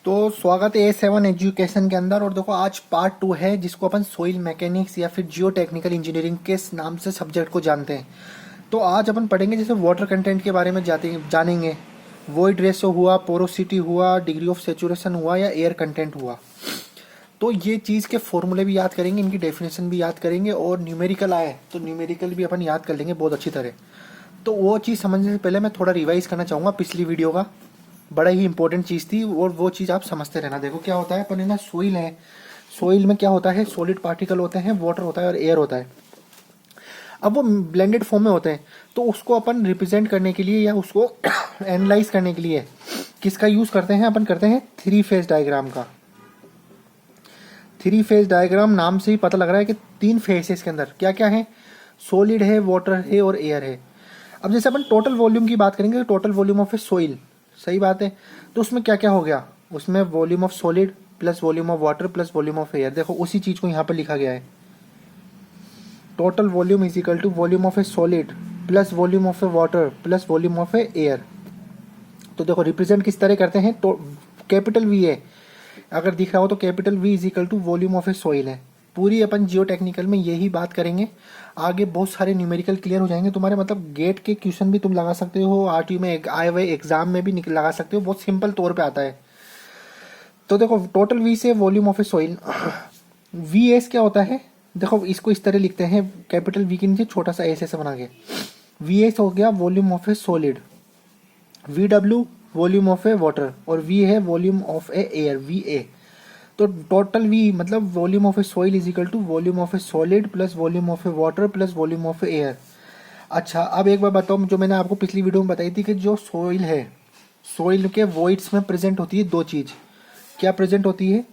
तो स्वागत है A7 एजुकेशन के अंदर। और देखो आज पार्ट 2 है जिसको अपन सोइल मैकेनिक्स या फिर जियो टेक्निकल इंजीनियरिंग के नाम से सब्जेक्ट को जानते हैं। तो आज अपन पढ़ेंगे जैसे वाटर कंटेंट के बारे में जानेंगे। वॉइड रेशो हुआ, पोरोसिटी हुआ, डिग्री ऑफ सेचुरेशन हुआ या एयर कंटेंट हुआ। तो ये चीज़ के फॉर्मूले भी याद करेंगे, इनकी डेफिनेशन भी याद करेंगे, और न्यूमेरिकल आए तो न्यूमेरिकल भी अपन याद कर लेंगे बहुत अच्छी तरह। तो वो चीज़ समझने से पहले मैं थोड़ा रिवाइज करना चाहूँगा पिछली वीडियो का। बड़ा ही इंपॉर्टेंट चीज़ थी और वो चीज़ आप समझते रहना। देखो क्या होता है, अपन ना सोइल है, सोइल में क्या होता है, सॉलिड पार्टिकल होते हैं, वाटर होता है और एयर होता है। अब वो ब्लेंडेड फॉर्म में होते हैं, तो उसको अपन रिप्रेजेंट करने के लिए या उसको एनालाइज करने के लिए किसका यूज़ करते हैं, अपन करते हैं थ्री फेज डायग्राम का। थ्री फेज डायग्राम नाम से ही पता लग रहा है कि तीन फेज है इसके अंदर। क्या क्या है, सॉलिड है, वाटर है और एयर है। अब जैसे अपन टोटल वॉल्यूम की बात करेंगे, total volume of A soil, सही बात है। तो उसमें क्या क्या हो गया, उसमें volume of solid plus volume of water plus volume of air. देखो उसी चीज को यहाँ पर लिखा गया है, total volume is equal to volume of a solid plus volume of a water plus volume of a air. तो देखो रिप्रेजेंट किस तरह करते हैं, तो कैपिटल वी है अगर दिख रहा हो तो capital V is equal to volume of a soil है। पूरी अपन जियो टेक्निकल में यही बात करेंगे। आगे बहुत सारे न्यूमेरिकल क्लियर हो जाएंगे तुम्हारे, मतलब गेट के क्वेश्चन भी तुम लगा सकते हो, आरटीयू में आए हुए एग्जाम में भी लगा सकते हो, बहुत सिंपल तौर पे आता है। तो देखो टोटल वी से volume of a soil, V S क्या होता है, देखो इसको इस तरह लिखते हैं, कैपिटल वी के नीचे छोटा सा एस ऐसे बना के। वी एस हो गया volume of a solid, V W volume of a water और वी है volume of a air, V A. तो टोटल वी मतलब volume of a soil is equal to volume of a solid plus volume of a water plus volume of a air. अच्छा अब एक बार बताओ, जो मैंने आपको पिछली वीडियो में बताई थी कि जो सॉइल है, सॉइल के वॉइड्स में प्रेजेंट होती है दो चीज। क्या प्रेजेंट होती है,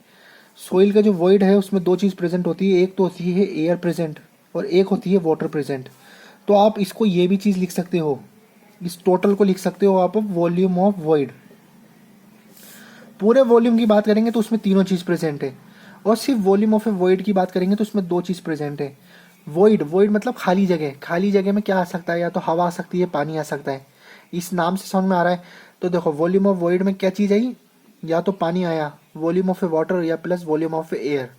सॉइल का जो वॉइड है उसमें दो चीज प्रेजेंट होती है, एक तो होती है एयर प्रेजेंट और एक होती है वाटर प्रेजेंट। तो आप इसको ये भी चीज लिख सकते हो, इस टोटल को लिख सकते हो आप वॉल्यूम ऑफ वॉइड। पूरे वॉल्यूम की बात करेंगे तो उसमें तीनों चीज प्रेजेंट है, और सिर्फ वॉल्यूम ऑफ ए वॉइड की बात करेंगे तो उसमें दो चीज प्रेजेंट है। वॉइड, वॉइड मतलब खाली जगह, खाली जगह में क्या आ सकता है, या तो हवा आ सकती है, पानी आ सकता है। इस नाम से समझ में आ रहा है। तो देखो वॉल्यूम ऑफ वॉइड में क्या चीज आई, या तो पानी आया, वॉल्यूम ऑफ ए वाटर या plus volume of a air.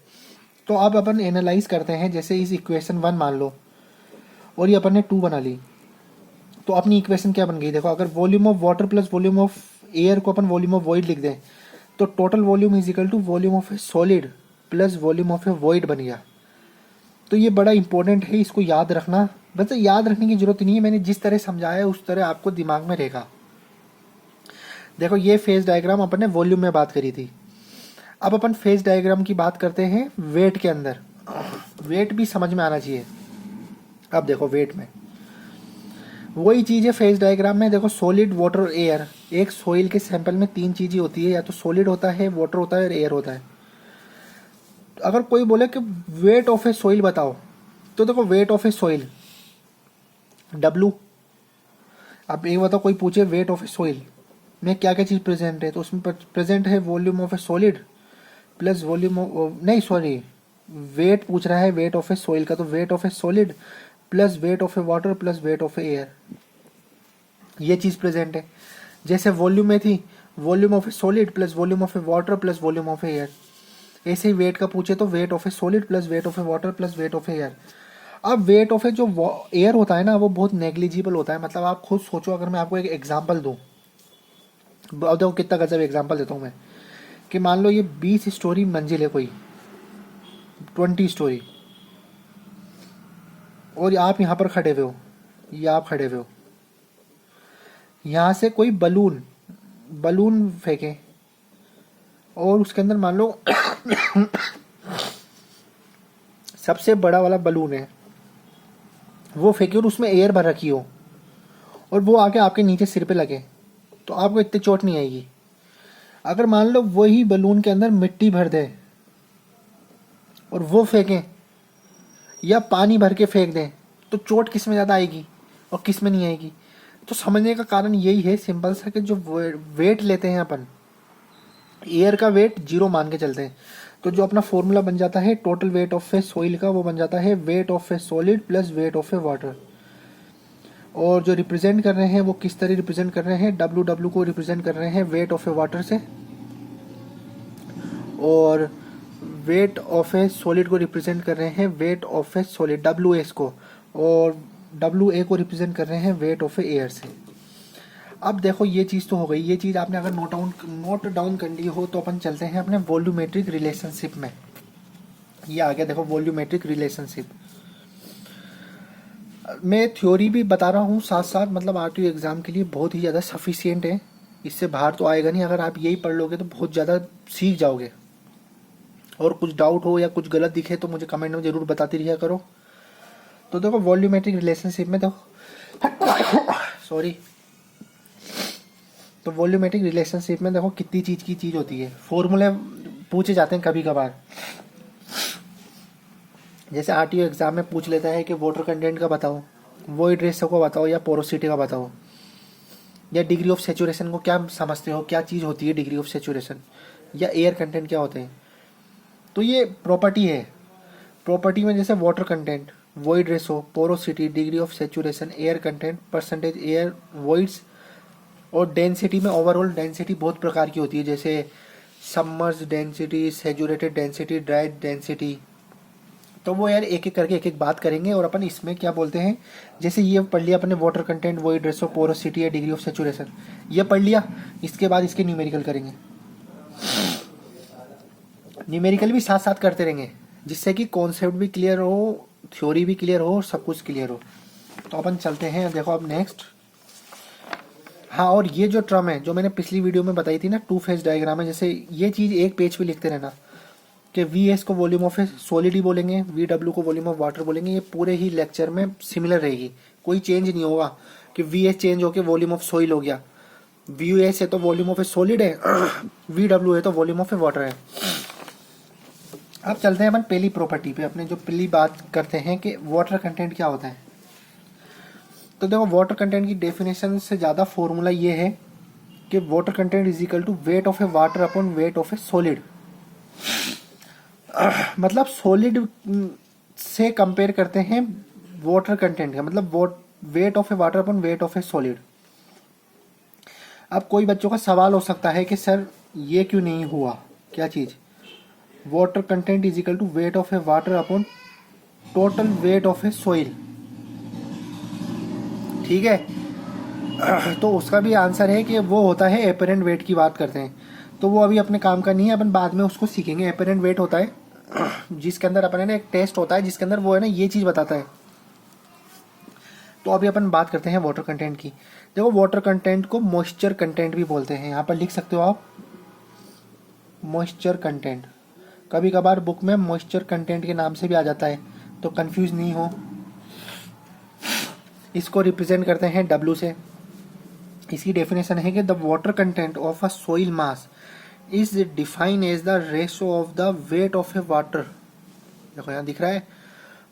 तो अब अपन एनालाइज करते हैं, जैसे इस इक्वेशन 1 मान लो और ये अपन ने 2 बना ली, तो अपनी इक्वेशन क्या बन गई, देखो अगर volume of water plus volume of air को अपन वॉल्यूम ऑफ वॉइड लिख दें तो total volume is equal to volume of a solid plus volume of a void बन गया। तो ये बड़ा इंपॉर्टेंट है, इसको याद रखना। वैसे याद रखने की जरूरत नहीं है, मैंने जिस तरह समझाया है उस तरह आपको दिमाग में रहेगा। देखो ये फेज डायग्राम अपन ने वॉल्यूम में बात करी थी। अब अपन फेज डायग्राम की बात करते हैं वेट के अंदर। वेट भी समझ में आना चाहिए। अब देखो वेट में वही चीज है फेज डायग्राम में। देखो सॉलिड वाटर और एयर, एक सोइल के सैंपल में तीन चीजें होती है, या तो सॉलिड होता है, वाटर होता है और एयर होता है। अगर कोई बोले कि वेट ऑफ ए सोइल बताओ, तो देखो wait of A soil W. अब एक बताओ, कोई पूछे वेट ऑफ ए सोइल में क्या क्या चीज प्रेजेंट है, तो उसमें प्रेजेंट है volume of a solid plus volume of, नहीं सॉरी, वेट पूछ रहा है वेट ऑफ ए सोइल का, तो wait of a solid plus wait of a water plus wait of a air, ये चीज प्रेजेंट है। जैसे वॉल्यूम में थी volume of a solid plus volume of a water plus volume of a air, ऐसे ही wait का पूछे तो wait of a solid plus wait of a water plus wait of a air. अब wait of ए जो air होता है ना, वो बहुत नेग्लिजिबल होता है। मतलब आप खुद सोचो, अगर मैं आपको एक एग्जांपल दूं, अब देखो कितना गजब एग्जांपल देता हूं मैं, कि मान लो ये 20 स्टोरी मंजिल है, कोई 20 स्टोरी, और आप यहाँ पर खड़े हुए हो, या आप खड़े हुए हो, यहाँ से कोई बलून बलून फेंके और उसके अंदर मान लो सबसे बड़ा वाला बलून है वो फेंके और उसमें एयर भर रखी हो, और वो आके आपके नीचे सिर पे लगे, तो आपको इतनी चोट नहीं आएगी। अगर मान लो वही बलून के अंदर मिट्टी भर दे और वो फेंकें, या पानी भर के फेंक दें, तो चोट किस में ज़्यादा आएगी और किस में नहीं आएगी। तो समझने का कारण यही है सिंपल सा, कि जो वेट लेते हैं अपन, एयर का वेट 0 मान के चलते हैं, तो जो अपना फॉर्मूला बन जाता है total weight of A soil का, वो बन जाता है weight of a solid plus wait of a water. और जो रिप्रेजेंट कर रहे हैं वो किस तरह रिप्रेजेंट कर रहे हैं, डब्ल्यू डब्ल्यू को रिप्रेजेंट कर रहे हैं वेट ऑफ ए वाटर से, और वेट ऑफ ए सॉलिड को रिप्रेजेंट कर रहे हैं wait of a solid W S को, और डब्ल्यू ए को रिप्रेजेंट कर रहे हैं वेट ऑफ ए एयर से। अब देखो ये चीज़ तो हो गई, ये चीज़ आपने अगर नोट डाउन कर ली हो तो अपन चलते हैं अपने वॉल्यूमेट्रिक रिलेशनशिप में। ये आ गया देखो वॉल्यूमेट्रिक रिलेशनशिप। मैं थ्योरी भी बता रहा हूँ साथ साथ, मतलब आरटीओ एग्जाम के लिए बहुत ही ज़्यादा सफिशियंट है, इससे बाहर तो आएगा नहीं। अगर आप यही पढ़ लोगे तो बहुत ज़्यादा सीख जाओगे। और कुछ डाउट हो या कुछ गलत दिखे तो मुझे कमेंट में ज़रूर बताती रहिए करो। तो देखो वॉल्यूमेट्रिक रिलेशनशिप में देखो सॉरी, तो वॉल्यूमेट्रिक रिलेशनशिप में देखो कितनी चीज़ की चीज़ होती है। फॉर्मूले पूछे जाते हैं कभी कभार, जैसे आरटीओ एग्जाम में पूछ लेता है कि वाटर कंटेंट का बताओ, वॉइड रेशो का बताओ, या पोरोसिटी का बताओ, या डिग्री ऑफ सेचुरेशन को क्या समझते हो, क्या चीज़ होती है डिग्री ऑफ सेचुरेशन, या एयर कंटेंट क्या होते हैं। तो ये प्रॉपर्टी है। प्रॉपर्टी में जैसे water content, void ratio, porosity, degree of saturation, air content, percentage air voids, और डेंसिटी में ओवरऑल डेंसिटी बहुत प्रकार की होती है, जैसे submerge density, saturated density, dry density. तो वो यार एक एक करके एक एक बात करेंगे। और अपन इसमें क्या बोलते हैं, जैसे ये पढ़ लिया अपने water content, void ratio, porosity या डिग्री ऑफ सेचुरेशन, ये पढ़ लिया। इसके बाद इसके न्यूमेरिकल करेंगे, न्यूमेरिकल भी साथ साथ करते रहेंगे, जिससे कि कॉन्सेप्ट भी क्लियर हो, थ्योरी भी क्लियर हो, और सब कुछ क्लियर हो। तो अपन चलते हैं देखो अब नेक्स्ट। हाँ, और ये जो टर्म है जो मैंने पिछली वीडियो में बताई थी ना, टू फेज डायग्राम है, जैसे ये चीज़ एक पेज पे लिखते रहना कि वी एस को वॉल्यूम ऑफ ए सॉलिड ही बोलेंगे, वी डब्ल्यू को वॉल्यूम ऑफ वाटर बोलेंगे। ये पूरे ही लेक्चर में सिमिलर रहेगी, कोई चेंज नहीं होगा कि वी एस चेंज होकर वॉल्यूम ऑफ सॉइल हो गया, वी एस है तो वॉल्यूम ऑफ ए सॉलिड है, वी डब्ल्यू है तो वॉल्यूम ऑफ ए वाटर है। अब चलते हैं अपन पहली प्रॉपर्टी पे, अपने जो पहली बात करते हैं कि वाटर कंटेंट क्या होता है। तो देखो वाटर कंटेंट की डेफिनेशन से ज़्यादा फॉर्मूला ये है कि water content is equal to weight of a water upon weight of a solid. मतलब सॉलिड से कंपेयर करते हैं वाटर कंटेंट का, मतलब weight of a water upon weight of a solid. अब कोई बच्चों का सवाल हो सकता है कि सर ये क्यों नहीं हुआ, क्या चीज़, water content is equal to weight of a water upon total weight of a soil, ठीक है। तो उसका भी आंसर है कि वो होता है एपरेंट वेट की बात करते हैं, तो वो अभी अपने काम का नहीं है, अपन बाद में उसको सीखेंगे। एपरेंट वेट होता है जिसके अंदर अपन है ना एक टेस्ट होता है जिसके अंदर वो है ना ये चीज़ बताता है। तो अभी अपन बात करते हैं वाटर कंटेंट की। देखो वाटर कंटेंट को मॉइस्चर कंटेंट भी बोलते हैं, यहाँ पर लिख सकते हो आप मॉइस्चर कंटेंट। कभी कभार बुक में मॉइस्चर कंटेंट के नाम से भी आ जाता है, तो कंफ्यूज नहीं हो। इसको रिप्रेजेंट करते हैं डब्ल्यू से। इसकी डेफिनेशन है कि the water content of a soil mass is defined as the ratio of the weight of a water, देखो यहाँ दिख रहा है,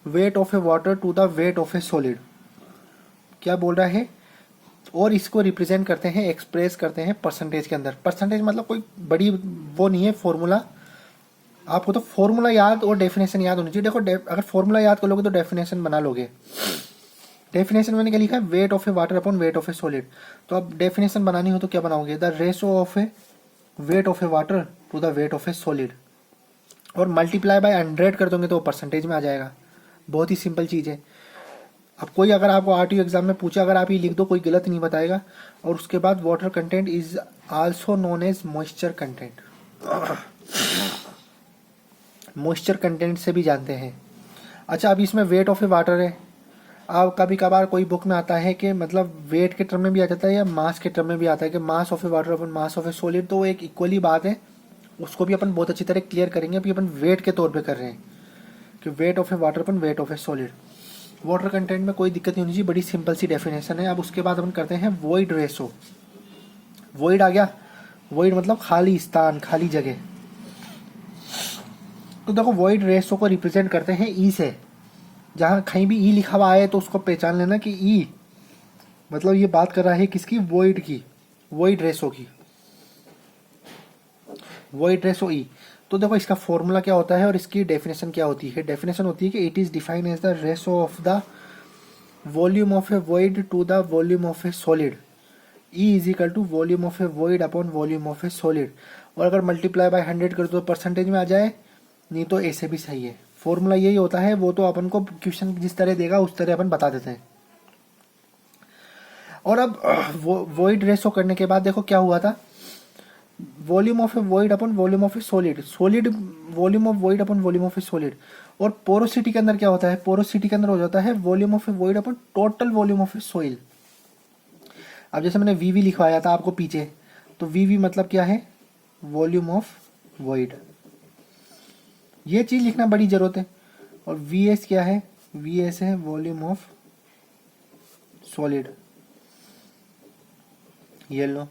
weight of a water to the weight of a solid. क्या बोल रहा है, और इसको रिप्रेजेंट करते हैं, एक्सप्रेस करते हैं परसेंटेज के अंदर। परसेंटेज मतलब कोई बड़ी वो नहीं है फॉर्मूला, आपको तो फॉर्मूला याद और डेफिनेशन याद होनी चाहिए। देखो अगर फॉर्मूला याद कर लोगे तो डेफिनेशन बना लोगे। डेफिनेशन मैंने क्या लिखा है, weight of a water upon weight of a solid. तो अब डेफिनेशन बनानी हो तो क्या बनाओगे, the ratio of a weight of a water to the weight of a solid, और मल्टीप्लाई बाय 100 कर दोगे तो परसेंटेज में आ जाएगा। बहुत ही सिंपल चीज़ है। अब कोई अगर आपको आरटीओ एग्जाम में पूछे, अगर आप ये लिख दो कोई गलत नहीं बताएगा। और उसके बाद water content is also known as moisture content, moisture content से भी जानते हैं। अच्छा, अब इसमें वेट ऑफ ए वाटर है। अब कभी कभार कोई बुक में आता है कि मतलब वेट के टर्म में भी आ जाता है या मास के टर्म में भी आता है कि mass of a water upon mass of a solid, तो एक इक्वली बात है। उसको भी अपन बहुत अच्छी तरह क्लियर करेंगे। अभी अपन वेट के तौर पे कर रहे हैं कि wait of a water upon wait of a solid. Water content में कोई दिक्कत नहीं होनी चाहिए, बड़ी सिंपल सी डेफिनेशन है। अब उसके बाद अपन करते हैं वॉइड रेशो। वॉइड आ गया, वॉइड मतलब खाली स्थान, खाली जगह। तो देखो वॉइड रेशो को रिप्रेजेंट करते हैं ई से। जहाँ कहीं भी ई लिखा हुआ है तो उसको पहचान लेना कि ई मतलब ये बात कर रहा है किसकी, वॉइड की, वॉइड रेशो की, वॉइड रेशो ई। तो देखो इसका फॉर्मूला क्या होता है और इसकी डेफिनेशन क्या होती है। डेफिनेशन होती है कि it is defined as the ratio of the volume of a void to the volume of a solid e is equal to volume of a void upon volume of a solid. और अगर multiply by 100 कर दो तो percentage में आ जाए, नहीं तो ऐसे भी सही है। फॉर्मूला यही होता है, वो तो अपन को क्वेश्चन जिस तरह देगा उस तरह अपन बता देते हैं। और अब वॉइड रेशो करने के बाद देखो क्या हुआ था, volume of a void upon volume of a solid, solid volume of void upon volume of a solid. और पोरोसिटी के अंदर क्या होता है, पोरोसिटी के अंदर हो जाता है volume of a void upon total volume of a soil. अब जैसे मैंने वीवी लिखवाया था आपको पीछे, तो वीवी मतलब क्या है, वॉल्यूम ऑफ वॉइड। ये चीज लिखना बड़ी जरूरत है। और वीएस क्या है, वीएस है वॉल्यूम ऑफ सॉलिड। ये लो।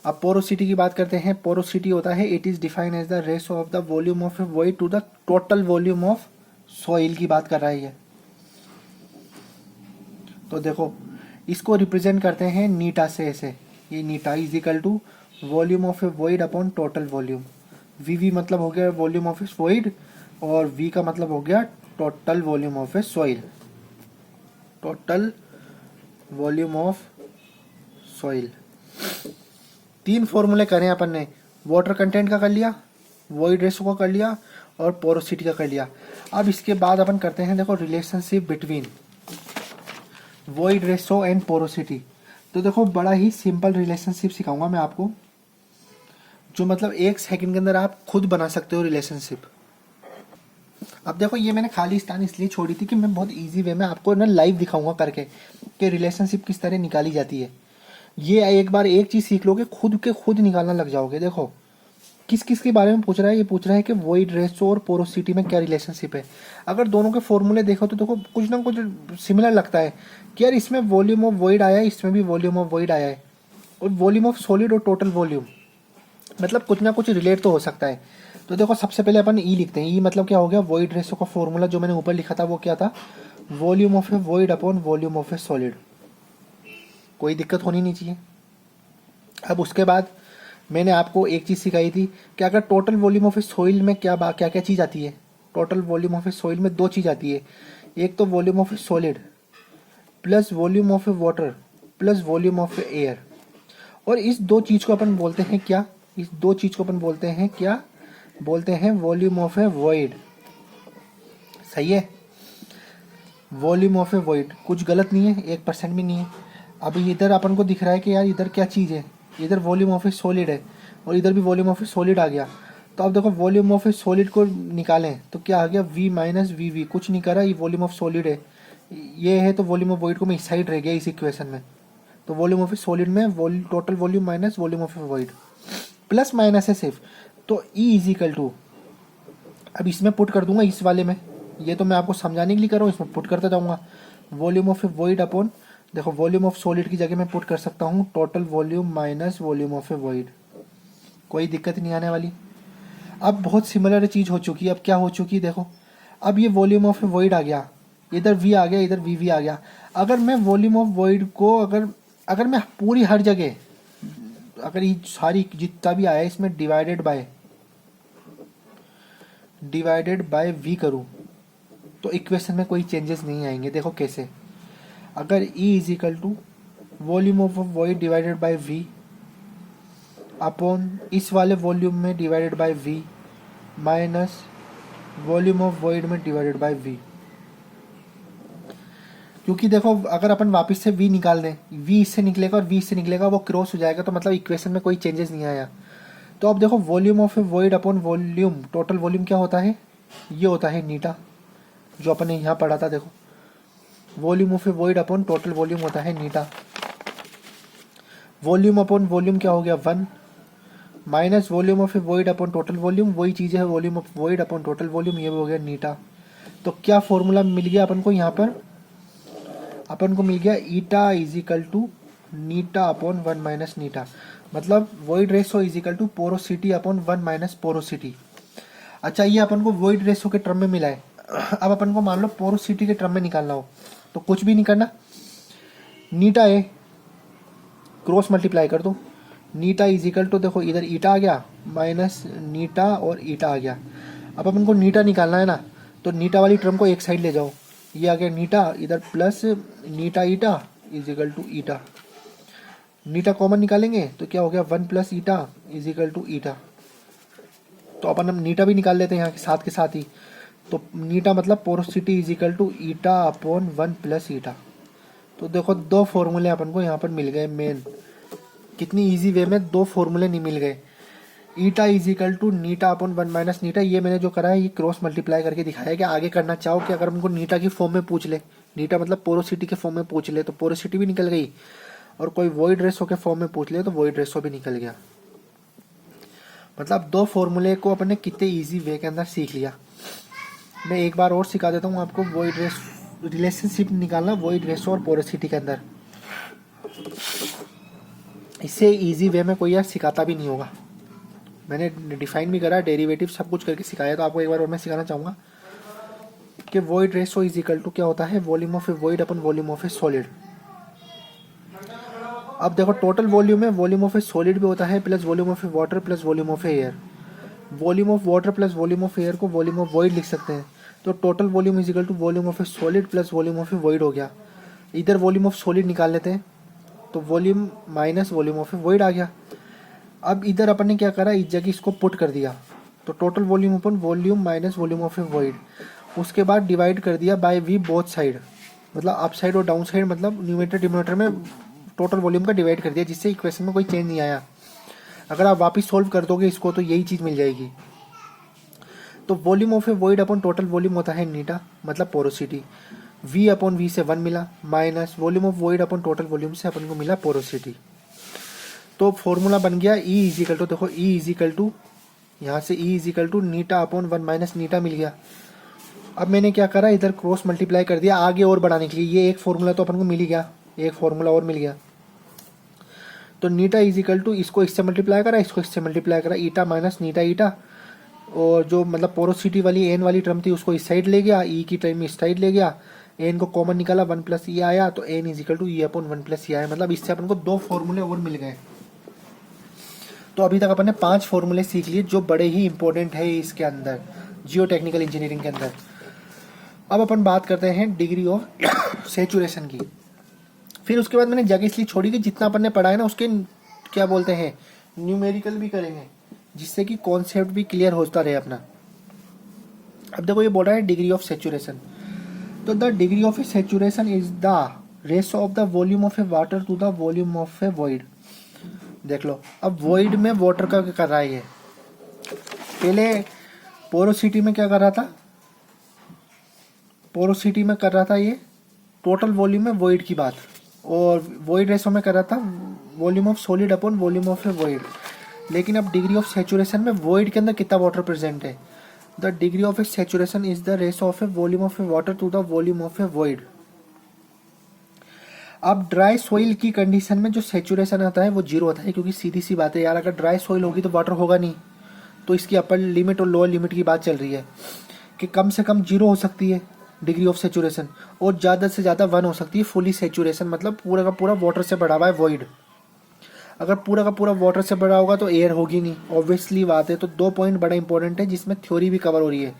अब पोरोसिटी की बात करते हैं। पोरोसिटी होता है it is defined as the ratio of the volume of a void to the total volume of soil की बात कर रहा है ये। तो देखो इसको रिप्रेजेंट करते हैं नीटा से ऐसे, ये नीटा is equal to volume of a void upon total volume. V मतलब हो गया वॉल्यूम ऑफ ए वॉइड, और वी का मतलब हो गया total volume of a soil, total volume of soil. 3 फॉर्मूले करें अपन ने, वाटर कंटेंट का कर लिया, वॉइड रेशो का कर लिया, और पोरोसिटी का कर लिया। अब इसके बाद अपन करते हैं देखो relationship between void ratio and porosity. तो देखो बड़ा ही सिंपल रिलेशनशिप सिखाऊंगा मैं आपको, जो मतलब 1 सेकंड के अंदर आप खुद बना सकते हो रिलेशनशिप। अब देखो ये मैंने खाली स्थान इसलिए छोड़ी थी कि मैं बहुत इजी वे में आपको ना लाइव दिखाऊंगा करके कि रिलेशनशिप किस तरह निकाली जाती है। ये एक बार एक चीज सीख लोगे, खुद के खुद निकालना लग जाओगे। देखो किस किस के बारे में पूछ रहा है, ये पूछ रहा है कि वॉइड रेशो और पोरोसिटी में क्या रिलेशनशिप है। अगर दोनों के फॉर्मूले देखो तो देखो कुछ ना कुछ सिमिलर लगता है कि यार इसमें वॉल्यूम ऑफ वॉइड आया है, इसमें भी वॉल्यूम ऑफ वॉइड आया है, और वॉल्यूम ऑफ सॉलिड और टोटल वॉल्यूम, मतलब कुछ ना कुछ रिलेट तो हो सकता है। तो देखो सबसे पहले अपन ई लिखते हैं। ई मतलब क्या हो गया, वॉइड रेशो का फॉर्मूला जो मैंने ऊपर लिखा था वो क्या था, volume of a void upon volume of a solid. कोई दिक्कत होनी नहीं चाहिए। अब उसके बाद मैंने आपको एक चीज़ सिखाई थी कि अगर total volume of a soil में क्या क्या क्या चीज़ आती है। Total volume of a soil में 2 चीज़ आती है, एक तो volume of a solid plus volume of a water plus volume of a air. और इस 2 चीज़ को अपन बोलते हैं क्या, इस 2 चीज़ को अपन बोलते हैं क्या, बोलते हैं वॉल्यूम ऑफ ए वॉइड। सही है, वॉल्यूम ऑफ ए वॉइड, कुछ गलत नहीं है, 1% भी नहीं है। अब इधर अपन को दिख रहा है कि यार इधर क्या चीज़ है, इधर वॉल्यूम ऑफ ए सॉलिड है और इधर भी वॉल्यूम ऑफ ए सॉलिड आ गया। तो अब देखो वॉल्यूम ऑफ ए सॉलिड को निकालें तो क्या आ गया, v माइनस वी वी, कुछ नहीं करा, ये वॉल्यूम ऑफ सॉलिड है, ये है। तो वॉल्यूम ऑफ वॉइड को मैं इस साइड रह गया इस इक्वेशन में। तो वॉल्यूम ऑफ ए सॉलिड में total volume minus volume of a void, plus minus है सिर्फ। तो ई इज इक्वल टू, अब इसमें पुट कर दूंगा इस वाले में, ये तो मैं आपको समझाने के लिए कर रहा हूँ, इसमें पुट करता जाऊंगा volume of a void upon, देखो वॉल्यूम ऑफ सॉलिड की जगह मैं पुट कर सकता हूँ total volume minus volume of a void. कोई दिक्कत नहीं आने वाली। अब बहुत सिमिलर चीज़ हो चुकी है। अब क्या हो चुकी है देखो, अब ये वॉल्यूम ऑफ ए वॉइड आ गया, इधर वी आ गया, इधर वी वी आ गया। अगर मैं वॉल्यूम ऑफ वॉइड को अगर मैं पूरी हर जगह, अगर ये सारी जितना भी आया है इसमें डिवाइडेड बाय वी करूं तो इक्वेशन में कोई चेंजेस नहीं आएंगे। देखो कैसे, अगर E is equal to volume of void divided by V upon इस वाले वॉल्यूम में divided by V minus volume of void में डिवाइडेड बाय वी। क्योंकि देखो अगर अपन वापस से v निकाल दें, v इससे निकलेगा और v इससे निकलेगा, वो क्रॉस हो जाएगा, तो मतलब इक्वेशन में कोई चेंजेस नहीं आया। तो अब देखो volume of a void upon volume, total volume क्या होता है, ये होता है नीटा, जो अपन ने यहाँ पढ़ा था। देखो volume of a void upon total volume होता है नीटा। वॉल्यूम अपॉन वॉल्यूम क्या हो गया 1 minus volume of a void upon total volume, वही चीज़ है volume of void upon total volume, ये हो गया नीटा। तो क्या फॉर्मूला मिल गया अपन को यहाँ पर, अपन को मिल गया ईटा इज इक्वल टू नीटा अपॉन 1 माइनस नीटा, मतलब void ratio is equal to porosity upon 1 minus porosity. अच्छा ये अपन को वॉइड रेशो के टर्म में मिला है। अब अपन को मान लो पोरोसिटी के टर्म में निकालना हो तो कुछ भी नहीं करना, नीटा है क्रॉस मल्टीप्लाई कर दो, नीटा इज इक्वल टू, देखो इधर ईटा आ गया माइनस नीटा और ईटा आ गया। अब अपन को नीटा निकालना है ना, तो नीटा वाली टर्म को एक साइड ले जाओ, ये आ गया नीटा, इधर प्लस नीटा eta is equal to eta. नीटा कॉमन निकालेंगे तो क्या हो गया 1 plus eta is equal to eta. तो अपन हम नीटा भी निकाल लेते हैं यहाँ के साथ ही। तो नीटा मतलब porosity is equal to eta upon 1 plus eta. तो देखो दो फॉर्मूले अपन को यहाँ पर मिल गए मेन। कितनी इजी वे में दो फॉर्मूले नहीं मिल गए। ईटा इज इक्वल टू नीटा अपॉन 1 माइनस नीटा। ये मैंने जो करा है ये क्रॉस मल्टीप्लाई करके दिखाया है कि आगे करना चाहो कि अगर उनको नीटा की फॉर्म में पूछ ले, नीटा मतलब पोरोसिटी के फॉर्म में पूछ ले तो पोरोसिटी भी निकल गई, और कोई वॉइड रेशो के फॉर्म में पूछ ले तो वॉइड रेशो भी निकल गया। मतलब दो फॉर्मूले को अपन ने कितने इजी वे के अंदर सीख लिया। मैं एक बार और सिखा देता हूँ आपको वॉइड रेशो रिलेशनशिप निकालना वॉइड रेशो और पोरोसिटी के अंदर। इससे इजी वे में कोई यार सिखाता भी नहीं होगा। मैंने डिफाइन भी करा, डेरिवेटिव सब कुछ करके सिखाया। तो आपको एक बार और मैं सिखाना चाहूँगा कि void ratio is equal to क्या होता है, volume of a void upon volume of a solid. अब देखो टोटल वॉल्यूम है, वॉल्यूम ऑफ ए सॉलिड भी होता है plus volume of a water plus volume of a air. Volume of water plus volume of air को volume of void लिख सकते हैं। तो total volume is equal to volume of a solid plus volume of a void हो गया। इधर volume of solid निकाल लेते हैं तो volume minus volume of a void आ गया। अब इधर अपन ने क्या करा, इस जगह इसको पुट कर दिया तो total volume upon volume minus volume of a void. उसके बाद डिवाइड कर दिया बाय वी बोथ साइड, मतलब अप साइड और डाउन साइड, मतलब न्यूमरेटर डिनोमिनेटर में टोटल वॉल्यूम का डिवाइड कर दिया, जिससे इक्वेशन में कोई चेंज नहीं आया। अगर आप वापस सोल्व कर दोगे इसको तो यही चीज़ मिल जाएगी। तो volume of a void upon total volume होता है नीटा मतलब पोरोसिटी, v अपॉन वी से 1 मिला, minus volume of void upon total volume से अपन को मिला पोरोसिटी। तो फॉर्मूला बन गया E इज इक्वल टू, देखो E इज इक्वल टू यहाँ से E इज इक्वल टू नीटा अपॉन 1 माइनस नीटा मिल गया। अब मैंने क्या करा, इधर क्रॉस मल्टीप्लाई कर दिया आगे और बढ़ाने के लिए। ये एक फॉर्मूला तो अपन को मिल ही गया, एक फॉर्मूला और मिल गया। तो नीटा इज इक्वल टू इसको इससे मल्टीप्लाई करा, इसको इससे मल्टीप्लाई करा, ईटा माइनस नीटा ईटा, और जो मतलब पोरोसिटी वाली एन वाली टर्म थी उसको इस साइड ले गया, ई की टर्म इस साइड ले गया, एन को कॉमन निकाला 1 प्लस ई आया, तो N is equal to E upon 1 plus E आया। मतलब इससे अपन को दो फॉर्मूले और मिल गए। तो अभी तक अपन ने 5 फॉर्मूले सीख लिए जो बड़े ही इंपॉर्टेंट है इसके अंदर, जियो टेक्निकल इंजीनियरिंग के अंदर। अब अपन बात करते हैं डिग्री ऑफ सेचुरेशन की। फिर उसके बाद मैंने जगह इसलिए छोड़ी कि जितना अपन ने पढ़ा है ना उसके क्या बोलते हैं न्यूमेरिकल भी करेंगे, जिससे कि कॉन्सेप्ट भी क्लियर होता रहे अपना। अब देखो ये बोल रहा है डिग्री ऑफ सेचुरेशन। तो the degree of a saturation is the ratio of the volume of a water to the volume of a void. देख लो अब वॉइड में वाटर का क्या कर रहा है ये, पहले पोरोसिटी में क्या कर रहा था, पोरोसिटी में कर रहा था ये टोटल वॉल्यूम में वॉइड की बात, और वॉइड रेशो में कर रहा था volume of solid upon volume of a void. लेकिन अब डिग्री ऑफ सेचुरेशन में वॉइड के अंदर कितना वाटर प्रेजेंट है, the degree of a saturation is the ratio of a volume of a water to the volume of a void. अब dry soil की condition में जो सेचुरेशन आता है वो 0 होता है, क्योंकि सीधी सी बात है यार, अगर ड्राई सोइल होगी तो वाटर होगा नहीं। तो इसकी अपर लिमिट और लोअर लिमिट की बात चल रही है कि कम से कम 0 हो सकती है डिग्री ऑफ सेचुरेशन, और ज़्यादा से ज़्यादा 1 हो सकती है फुली सेचुरेशन, मतलब पूरा का पूरा वाटर से भरा हुआ है वॉइड। अगर पूरा का पूरा वाटर से भरा होगा तो एयर होगी नहीं, ऑब्वियसली बात है। तो 2 पॉइंट बड़ा इंपॉर्टेंट है जिसमें थ्योरी भी कवर हो रही है।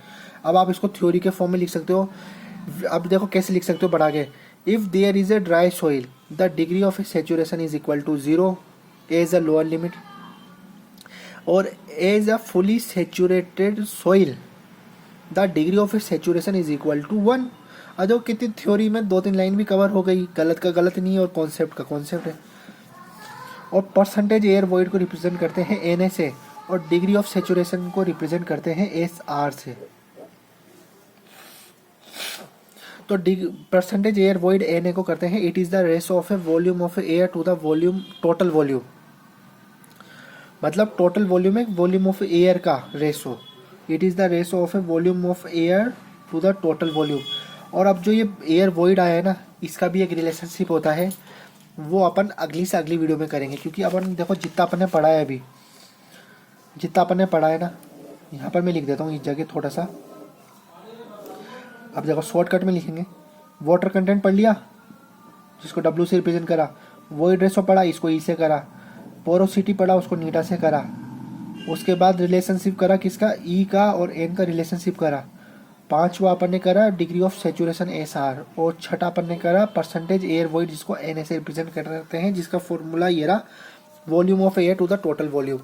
अब आप इसको थ्योरी के फॉर्म में लिख सकते हो। अब देखो कैसे लिख सकते हो बढ़ा के, if there is a dry soil the degree of a saturation is equal to 0 as a lower limit, और as a fully saturated soil the degree of a saturation is equal to 1। अजो कितनी theory में 2-3 line भी cover हो गई, गलत का गलत नहीं है और कॉन्सेप्ट का कॉन्सेप्ट है। और परसेंटेज एयर वॉइड को रिप्रेजेंट करते हैं Na से, और डिग्री ऑफ सेचुरेशन को रिप्रेजेंट करते हैं SR से। तो परसेंटेज एयर वॉइड Na को करते हैं it is the ratio of a volume of air to the volume total volume, मतलब टोटल वॉल्यूम है वॉल्यूम ऑफ एयर का ratio, it is the ratio of a volume of air to the total volume. और अब जो ये air void आया है ना, इसका भी एक रिलेशनशिप होता है, वो अपन अगली से अगली वीडियो में करेंगे। क्योंकि अपन देखो जितना अपन ने पढ़ा है अभी, जितना अपन ने पढ़ा है ना, यहाँ पर मैं लिख देता हूँ इस जगह थोड़ा सा। अब देखो शॉर्टकट में लिखेंगे, वाटर कंटेंट पढ़ लिया जिसको W से रिप्रेजेंट करा, वॉइड रेशो पढ़ा इसको E से करा, पोरोसिटी पढ़ा उसको नीटा से करा, उसके बाद रिलेशनशिप करा किसका, E का और N का रिलेशनशिप करा, पांचवा अपन ने करा डिग्री ऑफ सेचुरेशन SR, और छठा अपन ने करा परसेंटेज एयर वॉइड जिसको NA से रिप्रेजेंट करते हैं, जिसका फॉर्मूला ये रहा volume of air to the total volume.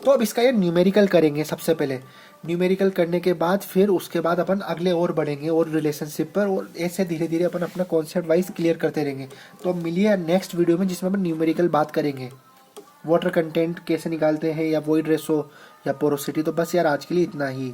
तो अब इसका ये न्यूमेरिकल करेंगे सबसे पहले। न्यूमेरिकल करने के बाद फिर उसके बाद अपन अगले और बढ़ेंगे और रिलेशनशिप पर, और ऐसे धीरे धीरे अपन अपना कॉन्सेप्ट वाइज क्लियर करते रहेंगे। तो अब मिलिए नेक्स्ट वीडियो में जिसमें अपन न्यूमेरिकल बात करेंगे, वाटर कंटेंट कैसे निकालते हैं, या वॉइड रेशो या पोरोसिटी। तो बस यार आज के लिए इतना ही।